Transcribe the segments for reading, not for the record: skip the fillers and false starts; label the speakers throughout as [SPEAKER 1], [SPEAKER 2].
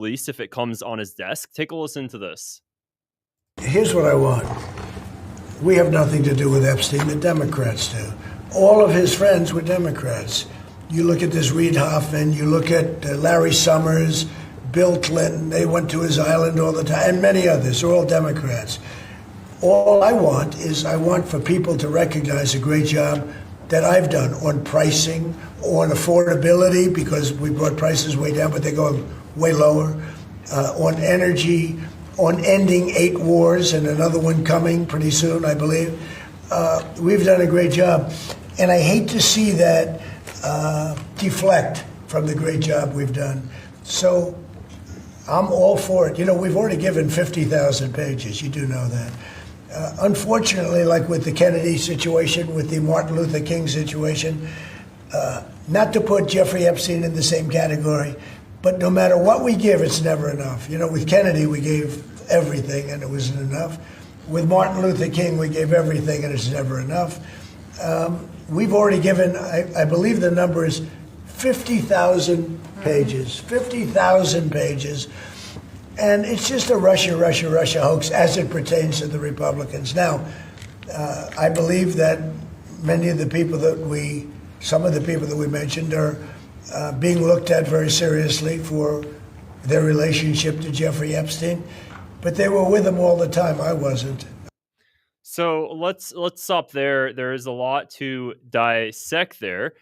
[SPEAKER 1] release if it comes on his desk. Take a listen to this.
[SPEAKER 2] Here's what I want. We have nothing to do with Epstein. The Democrats do. All of his friends were Democrats. You look at this Reid Hoffman, you look at Larry Summers, Bill Clinton, they went to his island all the time, and many others. They're all Democrats. All I want for people to recognize a great job that I've done on pricing, on affordability, because we brought prices way down, but they're going way lower, on energy, on ending 8 wars and another one coming pretty soon, I believe. We've done a great job. And I hate to see that deflect from the great job we've done. So I'm all for it. You know, we've already given 50,000 pages. You do know that. Unfortunately, like with the Kennedy situation, with the Martin Luther King situation, not to put Jeffrey Epstein in the same category, but no matter what we give, it's never enough. You know, with Kennedy, we gave everything and it wasn't enough. With Martin Luther King, we gave everything and it's never enough. We've already given, I believe the number is 50,000 pages, 50,000 pages. And it's just a Russia hoax as it pertains to the Republicans. Now, I believe that some of the people that we mentioned are being looked at very seriously for their relationship to Jeffrey Epstein, but they were with him all the time. I wasn't.
[SPEAKER 1] So let's stop there. There is a lot to dissect there.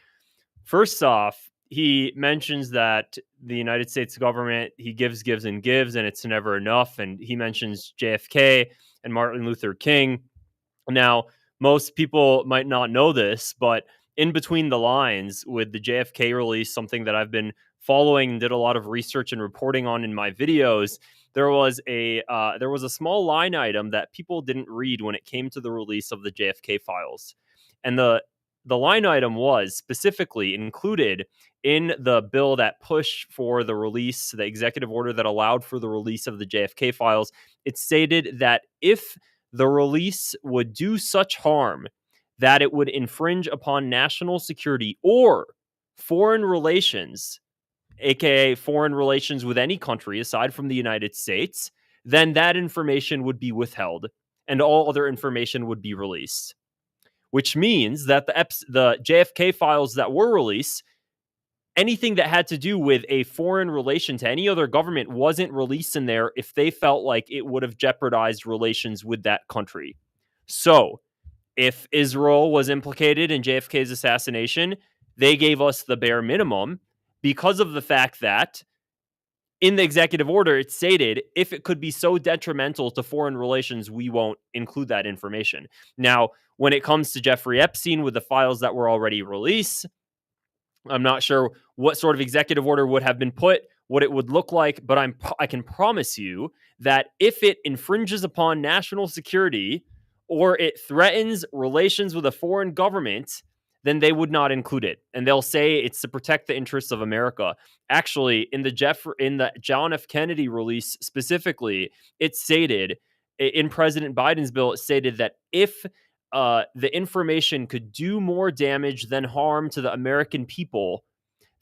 [SPEAKER 1] First off, he mentions that the United States government, he gives, and it's never enough. And he mentions JFK and Martin Luther King. Now, most people might not know this, but in between the lines with the JFK release, something that I've been following and did a lot of research and reporting on in my videos, there was a small line item that people didn't read when it came to the release of the JFK files. And the line item was specifically included in the bill that pushed for the release, the executive order that allowed for the release of the JFK files. It stated that if the release would do such harm that it would infringe upon national security or foreign relations, aka foreign relations with any country aside from the United States, then that information would be withheld and all other information would be released. Which means that the JFK files that were released, anything that had to do with a foreign relation to any other government wasn't released in there if they felt like it would have jeopardized relations with that country. So, if Israel was implicated in JFK's assassination, they gave us the bare minimum because of the fact that in the executive order, it stated, if it could be so detrimental to foreign relations, we won't include that information. Now, when it comes to Jeffrey Epstein with the files that were already released, I'm not sure what sort of executive order would have been put, what it would look like, but I can promise you that if it infringes upon national security or it threatens relations with a foreign government, then they would not include it. And they'll say it's to protect the interests of America. Actually, in the John F. Kennedy release specifically, it stated, in President Biden's bill, it stated that if the information could do more damage than harm to the American people,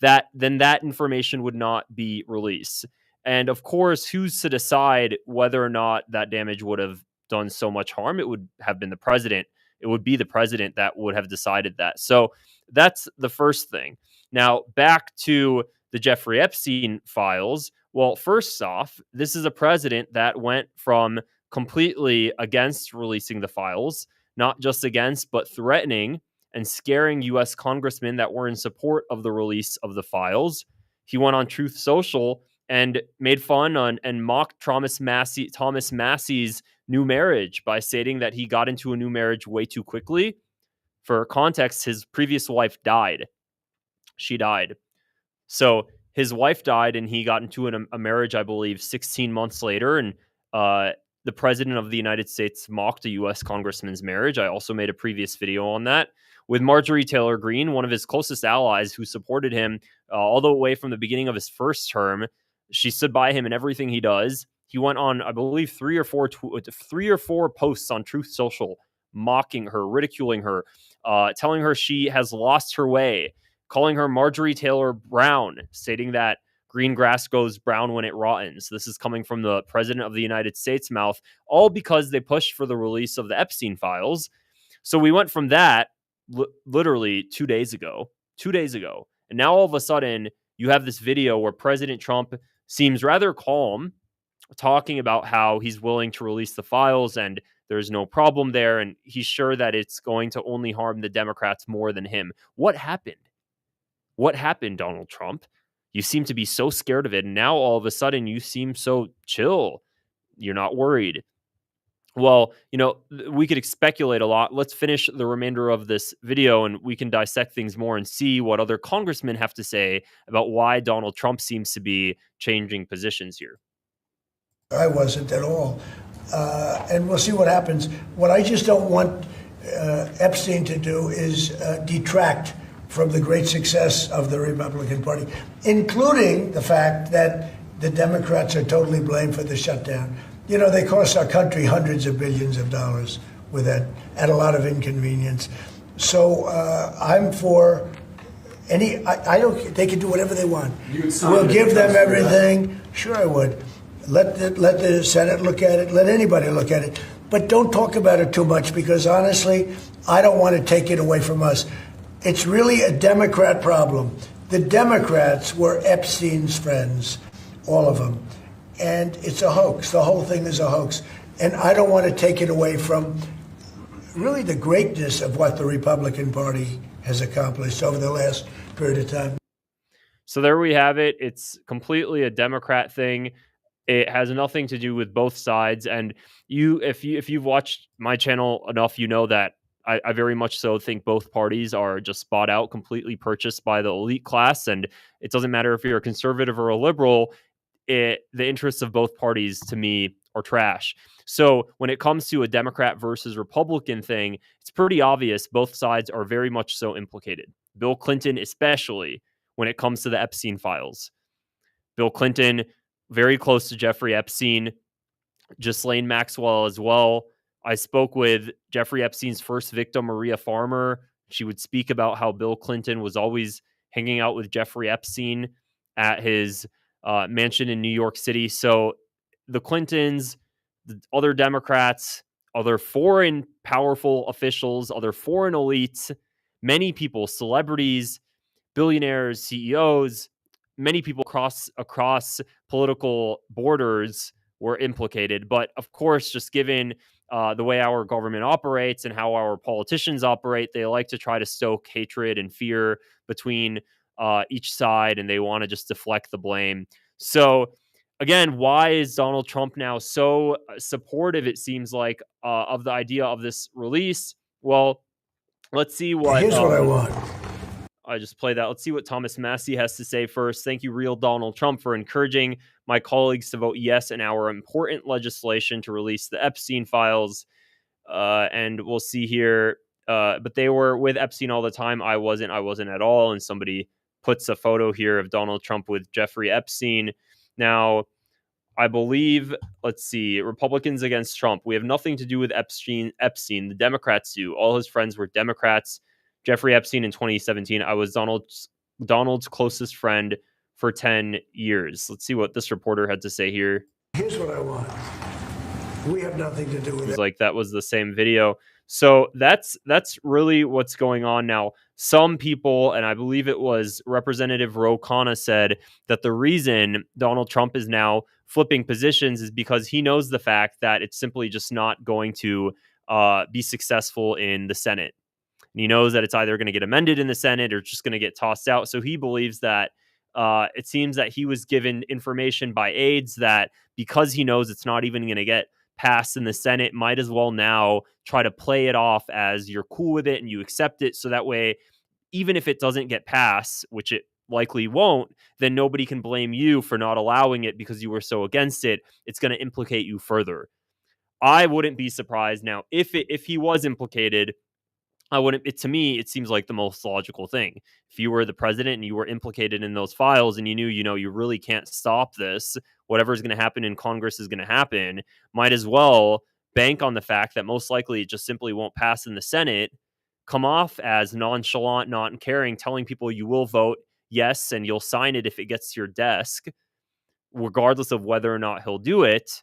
[SPEAKER 1] then that information would not be released. And of course, who's to decide whether or not that damage would have done so much harm? It would have been the president. It would be the president that would have decided that. So that's the first thing. Now, back to the Jeffrey Epstein files. Well, first off, this is a president that went from completely against releasing the files, not just against, but threatening and scaring U.S. congressmen that were in support of the release of the files. He went on Truth Social and made fun and mocked Thomas Massie's new marriage by stating that he got into a new marriage way too quickly. For context, his previous wife died. She died. So his wife died and he got into a marriage, I believe, 16 months later. And the president of the United States mocked a U.S. congressman's marriage. I also made a previous video on that with Marjorie Taylor Greene, one of his closest allies who supported him all the way from the beginning of his first term. She stood by him in everything he does. He went on, I believe, three or four posts on Truth Social, mocking her, ridiculing her, telling her she has lost her way, calling her Marjorie Taylor Brown, stating that green grass goes brown when it rottens. This is coming from the president of the United States' mouth, all because they pushed for the release of the Epstein files. So we went from that literally 2 days ago, and now all of a sudden you have this video where President Trump seems rather calm, talking about how he's willing to release the files and there's no problem there, and he's sure that it's going to only harm the Democrats more than him. What happened? What happened, Donald Trump? You seem to be so scared of it, and now all of a sudden you seem so chill. You're not worried. Well, we could speculate a lot. Let's finish the remainder of this video and we can dissect things more and see what other congressmen have to say about why Donald Trump seems to be changing positions here.
[SPEAKER 2] I wasn't at all. And we'll see what happens. What I just don't want Epstein to do is detract from the great success of the Republican Party, including the fact that the Democrats are totally blamed for the shutdown. They cost our country hundreds of billions of dollars with that, at a lot of inconvenience. So I'm for any. I don't. They can do whatever they want. We'll give them everything. Sure, I would. Let the Senate look at it. Let anybody look at it. But don't talk about it too much because honestly, I don't want to take it away from us. It's really a Democrat problem. The Democrats were Epstein's friends, all of them. And it's a hoax. The whole thing is a hoax. And I don't want to take it away from really the greatness of what the Republican Party has accomplished over the last period of time.
[SPEAKER 1] So there we have it. It's completely a Democrat thing. It has nothing to do with both sides. And if you've watched my channel enough, you know that I very much so think both parties are just bought out, completely purchased by the elite class. And it doesn't matter if you're a conservative or a liberal. The interests of both parties, to me, are trash. So when it comes to a Democrat versus Republican thing, it's pretty obvious both sides are very much so implicated. Bill Clinton, especially when it comes to the Epstein files. Bill Clinton, very close to Jeffrey Epstein. Ghislaine Maxwell as well. I spoke with Jeffrey Epstein's first victim, Maria Farmer. She would speak about how Bill Clinton was always hanging out with Jeffrey Epstein at his mansion in New York City. So the Clintons, the other Democrats, other foreign powerful officials, other foreign elites, many people, celebrities, billionaires, CEOs, many people across political borders were implicated. But of course, just given the way our government operates and how our politicians operate, they like to try to stoke hatred and fear between each side, and they want to just deflect the blame. So again, why is Donald Trump now so supportive, it seems like, of the idea of this release? Well, let's see what...
[SPEAKER 2] Here's what I want.
[SPEAKER 1] I just played that. Let's see what Thomas Massie has to say first. Thank you, real Donald Trump, for encouraging my colleagues to vote yes in our important legislation to release the Epstein files. And we'll see here. But they were with Epstein all the time. I wasn't at all. And somebody puts a photo here of Donald Trump with Jeffrey Epstein. Now, I believe, let's see, Republicans against Trump. We have nothing to do with Epstein. The Democrats do. All his friends were Democrats. Jeffrey Epstein in 2017, I was Donald's closest friend for 10 years. Let's see what this reporter had to say here.
[SPEAKER 2] Here's what I want. We have nothing to do with it.
[SPEAKER 1] Like that was the same video. So that's really what's going on now. Some people, and I believe it was Representative Ro Khanna, said that the reason Donald Trump is now flipping positions is because he knows the fact that it's simply just not going to be successful in the Senate. And he knows that it's either going to get amended in the Senate or just going to get tossed out. So he believes that it seems that he was given information by aides that because he knows it's not even going to get passed in the Senate, might as well now try to play it off as you're cool with it and you accept it. So that way, even if it doesn't get passed, which it likely won't, then nobody can blame you for not allowing it because you were so against it. It's going to implicate you further. I wouldn't be surprised now if he was implicated. I wouldn't. To me, it seems like the most logical thing. If you were the president and you were implicated in those files and you knew, you really can't stop this, whatever's going to happen in Congress is going to happen, might as well bank on the fact that most likely it just simply won't pass in the Senate, come off as nonchalant, not caring, telling people you will vote yes, and you'll sign it if it gets to your desk, regardless of whether or not he'll do it.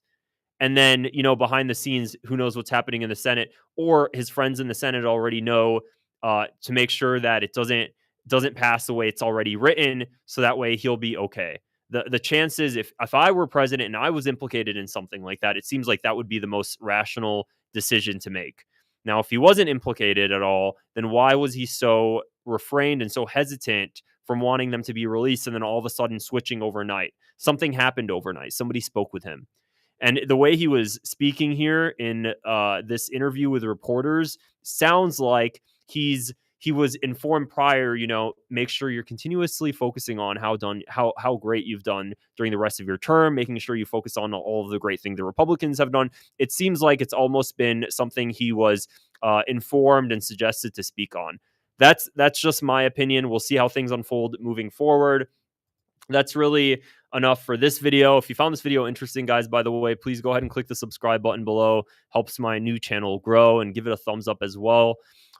[SPEAKER 1] And then, behind the scenes, who knows what's happening in the Senate, or his friends in the Senate already know, to make sure that it doesn't pass the way it's already written, so that way he'll be okay. The chances, if I were president and I was implicated in something like that, it seems like that would be the most rational decision to make. Now, if he wasn't implicated at all, then why was he so refrained and so hesitant from wanting them to be released, and then all of a sudden switching overnight? Something happened overnight. Somebody spoke with him. And the way he was speaking here in this interview with reporters sounds like he was informed prior. Make sure you're continuously focusing on how great you've done during the rest of your term, making sure you focus on all of the great things the Republicans have done. It seems like it's almost been something he was informed and suggested to speak on. That's just my opinion. We'll see how things unfold moving forward. That's really enough for this video. If you found this video interesting, guys, by the way, please go ahead and click the subscribe button below. Helps my new channel grow, and give it a thumbs up as well.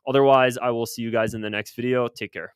[SPEAKER 1] Otherwise, I will see you guys in the next video. Take care.